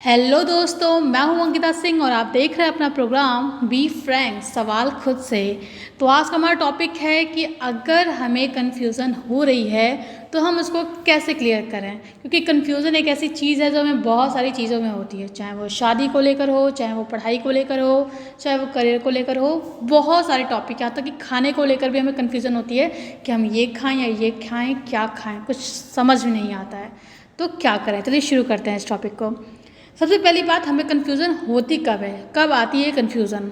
Hello दोस्तों, मैं हूं अंकिता सिंह और आप देख रहे हैं अपना प्रोग्राम बी फ्रैंक सवाल खुद से। तो आज का हमारा टॉपिक है कि अगर हमें कन्फ्यूज़न हो रही है तो हम उसको कैसे क्लियर करें, क्योंकि कन्फ्यूज़न एक ऐसी चीज़ है जो हमें बहुत सारी चीज़ों में होती है, चाहे वो शादी को लेकर हो, चाहे वो पढ़ाई को लेकर हो, चाहे वो करियर को लेकर हो। बहुत सारे टॉपिक, यहाँ तक कि खाने को लेकर भी हमें कन्फ्यूज़न होती है कि हम ये खाएँ या ये खाएँ, क्या खाएँ, कुछ समझ में नहीं आता है। तो क्या करें, चलिए शुरू करते हैं इस टॉपिक को। सबसे पहली बात, हमें कन्फ्यूज़न होती कब है, कब आती है कन्फ्यूज़न।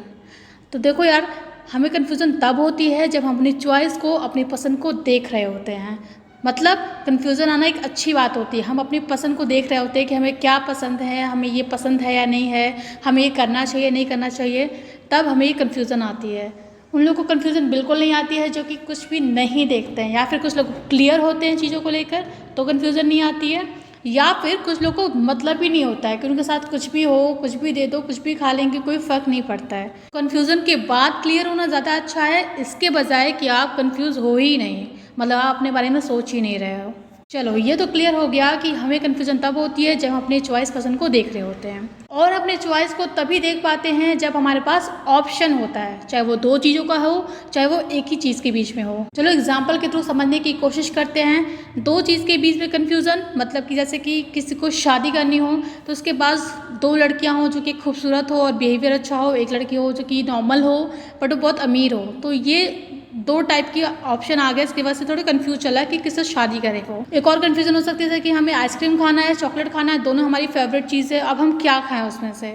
तो देखो यार, हमें कन्फ्यूज़न तब होती है जब हम अपनी चॉइस को, अपनी पसंद को देख रहे होते हैं। मतलब कन्फ्यूज़न आना एक अच्छी बात होती है। हम अपनी पसंद को देख रहे होते हैं कि हमें क्या पसंद है, हमें ये पसंद है या नहीं है, हमें ये करना चाहिए नहीं करना चाहिए, तब हमें ये कन्फ्यूज़न आती है। उन लोगों को कन्फ्यूज़न बिल्कुल नहीं आती है जो कि कुछ भी नहीं देखते हैं, या फिर कुछ लोग क्लियर होते हैं चीज़ों को लेकर तो कन्फ्यूज़न नहीं आती है, या फिर कुछ लोग को मतलब ही नहीं होता है कि उनके साथ कुछ भी हो, कुछ भी दे दो, कुछ भी खा लेंगे, कोई फ़र्क नहीं पड़ता है। कन्फ्यूज़न के बाद क्लियर होना ज़्यादा अच्छा है, इसके बजाय कि आप कन्फ्यूज़ हो ही नहीं, मतलब आप अपने बारे में सोच ही नहीं रहे हो। चलो, ये तो क्लियर हो गया कि हमें कन्फ्यूज़न तब होती है जब हम अपनी चॉइस पसंद को देख रहे होते हैं, और अपने चॉइस को तभी देख पाते हैं जब हमारे पास ऑप्शन होता है, चाहे वो दो चीज़ों का हो, चाहे वो एक ही चीज़ के बीच में हो। चलो एग्जाम्पल के थ्रू समझने की कोशिश करते हैं। दो चीज़ के बीच में कन्फ्यूज़न, मतलब कि जैसे कि किसी को शादी करनी हो तो उसके पास दो लड़कियां हो जो कि खूबसूरत हो और बिहेवियर अच्छा हो, एक लड़की हो जो कि नॉर्मल हो बट वो बहुत अमीर हो। तो ये दो टाइप की ऑप्शन आ गए, इसकी वजह से थोड़ा कंफ्यूज चला कि किससे शादी करें को। एक और कंफ्यूजन हो सकती है कि हमें आइसक्रीम खाना है, चॉकलेट खाना है, दोनों हमारी फेवरेट चीज़ है, अब हम क्या खाएं उसमें से।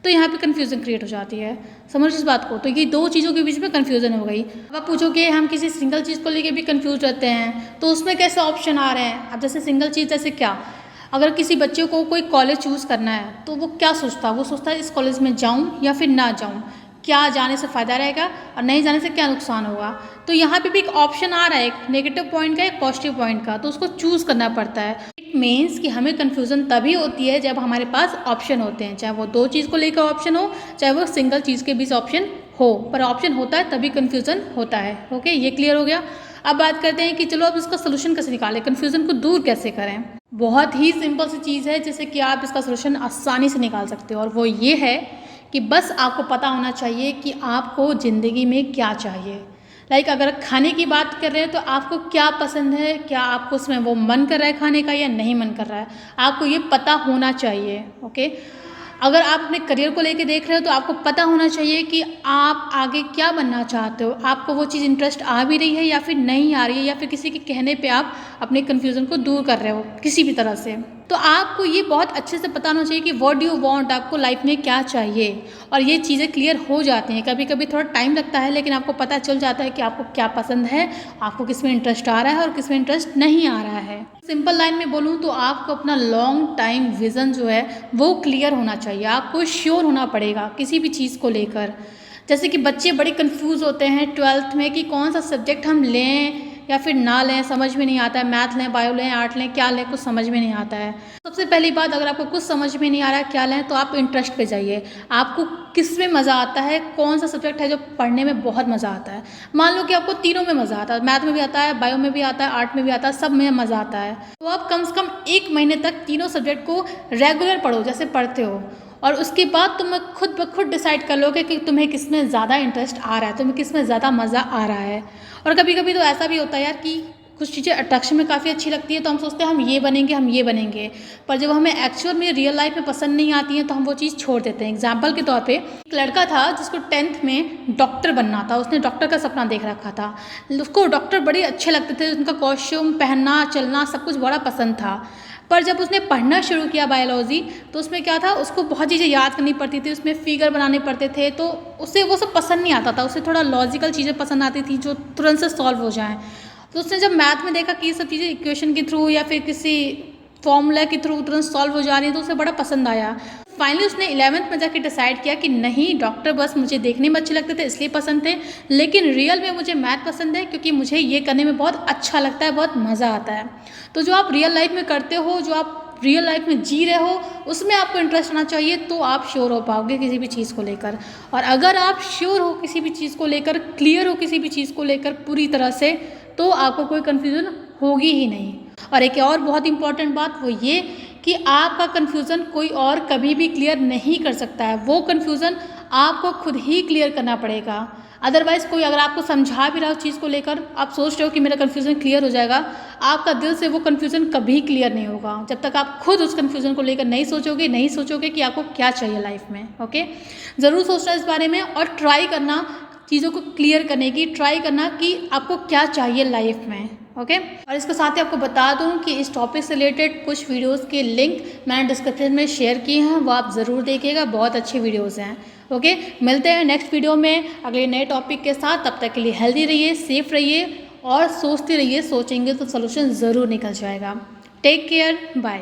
तो यहाँ पे कंफ्यूजन क्रिएट हो जाती है। समझ इस बात को। तो ये दो चीज़ों के बीच में कंफ्यूजन हो गई। अब आप पूछोगे हम किसी सिंगल चीज़ को लेके भी कंफ्यूज रहते हैं तो उसमें कैसे ऑप्शन आ रहे हैं। अब जैसे सिंगल चीज़, जैसे क्या, अगर किसी बच्चे को कोई कॉलेज चूज़ करना है तो वो क्या सोचता है, वो सोचता है इस कॉलेज में जाऊँ या फिर ना जाऊँ, क्या जाने से फ़ायदा रहेगा और नहीं जाने से क्या नुकसान होगा। तो यहाँ पे भी एक ऑप्शन आ रहा है, एक नेगेटिव पॉइंट का, एक पॉजिटिव पॉइंट का, तो उसको चूज़ करना पड़ता है। इट मीन्स कि हमें कन्फ्यूज़न तभी होती है जब हमारे पास ऑप्शन होते हैं, चाहे वो दो चीज़ को लेकर ऑप्शन हो, चाहे वो सिंगल चीज़ के बीच ऑप्शन हो, पर ऑप्शन होता है तभी कन्फ्यूज़न होता है। ओके, ये क्लियर हो गया। अब बात करते हैं कि चलो अब इसका सोल्यूशन कैसे निकालें, कन्फ्यूज़न को दूर कैसे करें। बहुत ही सिंपल सी चीज़ है जिससे कि आप इसका सोल्यूशन आसानी से निकाल सकते हो, और वो ये है कि बस आपको पता होना चाहिए कि आपको ज़िंदगी में क्या चाहिए। लाइक अगर खाने की बात कर रहे हैं तो आपको क्या पसंद है, क्या आपको उसमें वो मन कर रहा है खाने का या नहीं मन कर रहा है, आपको ये पता होना चाहिए। ओके, अगर आप अपने करियर को लेके देख रहे हो तो आपको पता होना चाहिए कि आप आगे क्या बनना चाहते हो, आपको वो चीज़ इंटरेस्ट आ भी रही है या फिर नहीं आ रही है, या फिर किसी के कहने पे आप अपने कन्फ्यूज़न को दूर कर रहे हो किसी भी तरह से। तो आपको ये बहुत अच्छे से पता होना चाहिए कि व्हाट डू यू वांट, आपको लाइफ में क्या चाहिए, और ये चीज़ें क्लियर हो जाती हैं। कभी कभी थोड़ा टाइम लगता है लेकिन आपको पता चल जाता है कि आपको क्या पसंद है, आपको किस में इंटरेस्ट आ रहा है और किस में इंटरेस्ट नहीं आ रहा है। सिंपल लाइन में बोलूँ तो आपको अपना लॉन्ग टाइम विज़न जो है वो क्लियर होना चाहिए, आपको श्योर होना पड़ेगा किसी भी चीज़ को लेकर। जैसे कि बच्चे बड़े कंफ्यूज होते हैं 12th में कि कौन सा सब्जेक्ट हम लें या फिर ना लें, समझ में नहीं आता है। मैथ लें, बायो लें, आर्ट लें, क्या लें, कुछ समझ में नहीं आता है। सबसे पहली बात, अगर आपको कुछ समझ में नहीं आ रहा है क्या लें, तो आप इंटरेस्ट पे जाइए। आपको किस में मज़ा आता है, कौन सा सब्जेक्ट है जो पढ़ने में बहुत मज़ा आता है। मान लो कि आपको तीनों में मज़ा आता है, मैथ में भी आता है, बायो में भी आता है, आर्ट में भी आता है, सब में मज़ा आता है, तो आप कम से कम 1 महीने तक तीनों सब्जेक्ट को रेगुलर पढ़ो जैसे पढ़ते हो, और उसके बाद तुम खुद ब खुद डिसाइड कर लोगे कि तुम्हें किस में ज़्यादा इंटरेस्ट आ रहा है, तुम्हें किस में ज़्यादा मज़ा आ रहा है। और कभी कभी तो ऐसा भी होता है यार कि कुछ चीज़ें अट्रैक्शन में काफ़ी अच्छी लगती है तो हम सोचते हैं हम ये बनेंगे, हम ये बनेंगे, पर जब हमें एक्चुअल में रियल लाइफ में पसंद नहीं आती है तो हम वो चीज़ छोड़ देते हैं। एग्जाम्पल के तौर पे एक लड़का था जिसको 10th में डॉक्टर बनना था, उसने डॉक्टर का सपना देख रखा था, उसको डॉक्टर बड़े अच्छे लगते थे, उनका कॉस्ट्यूम पहनना चलना सब कुछ बड़ा पसंद था। पर जब उसने पढ़ना शुरू किया बायोलॉजी तो उसमें क्या था, उसको बहुत चीज़ें याद करनी पड़ती थी, उसमें फिगर बनाने पड़ते थे, तो उसे वो सब पसंद नहीं आता था, उसे थोड़ा लॉजिकल चीज़ें पसंद आती थी जो तुरंत से सॉल्व हो जाएं। तो उसने जब मैथ में देखा कि ये सब चीज़ें इक्वेशन के थ्रू या फिर किसी फॉर्मूला के थ्रू तुरंत सॉल्व हो जा रही है तो उसे बड़ा पसंद आया। फाइनली उसने 11th में जाके डिसाइड किया कि नहीं, डॉक्टर बस मुझे देखने में अच्छे लगते थे इसलिए पसंद थे, लेकिन रियल में मुझे मैथ पसंद है क्योंकि मुझे ये करने में बहुत अच्छा लगता है, बहुत मज़ा आता है। तो जो आप रियल लाइफ में करते हो, जो आप रियल लाइफ में जी रहे हो, उसमें आपको इंटरेस्ट आना चाहिए, तो आप श्योर हो पाओगे किसी भी चीज़ को लेकर। और अगर आप श्योर हो किसी भी चीज़ को लेकर, क्लियर हो किसी भी चीज़ को लेकर पूरी तरह से, तो आपको कोई कन्फ्यूज़न होगी ही नहीं। और एक और बहुत इंपॉर्टेंट बात वो ये कि आपका कन्फ्यूज़न कोई और कभी भी क्लियर नहीं कर सकता है। वो कन्फ्यूज़न आपको खुद ही क्लियर करना पड़ेगा। अदरवाइज़ कोई अगर आपको समझा भी रहा हो उस चीज़ को लेकर, आप सोच रहे हो कि मेरा कन्फ्यूज़न क्लियर हो जाएगा, आपका दिल से वो कन्फ्यूज़न कभी क्लियर नहीं होगा जब तक आप खुद उस कन्फ्यूज़न को लेकर नहीं सोचोगे कि आपको क्या चाहिए लाइफ में। ओके, ज़रूर सोचना इस बारे में और ट्राई करना चीज़ों को क्लियर करने की, ट्राई करना कि आपको क्या चाहिए लाइफ में। ओके, और इसके साथ ही आपको बता दूं कि इस टॉपिक से रिलेटेड कुछ वीडियोस के लिंक मैंने डिस्क्रिप्शन में शेयर किए हैं, वो आप ज़रूर देखिएगा, बहुत अच्छी वीडियोस हैं। ओके, मिलते हैं नेक्स्ट वीडियो में अगले नए टॉपिक के साथ। तब तक के लिए हेल्दी रहिए, सेफ रहिए और सोचते रहिए, सोचेंगे तो सोल्यूशन ज़रूर निकल जाएगा। Take care, bye.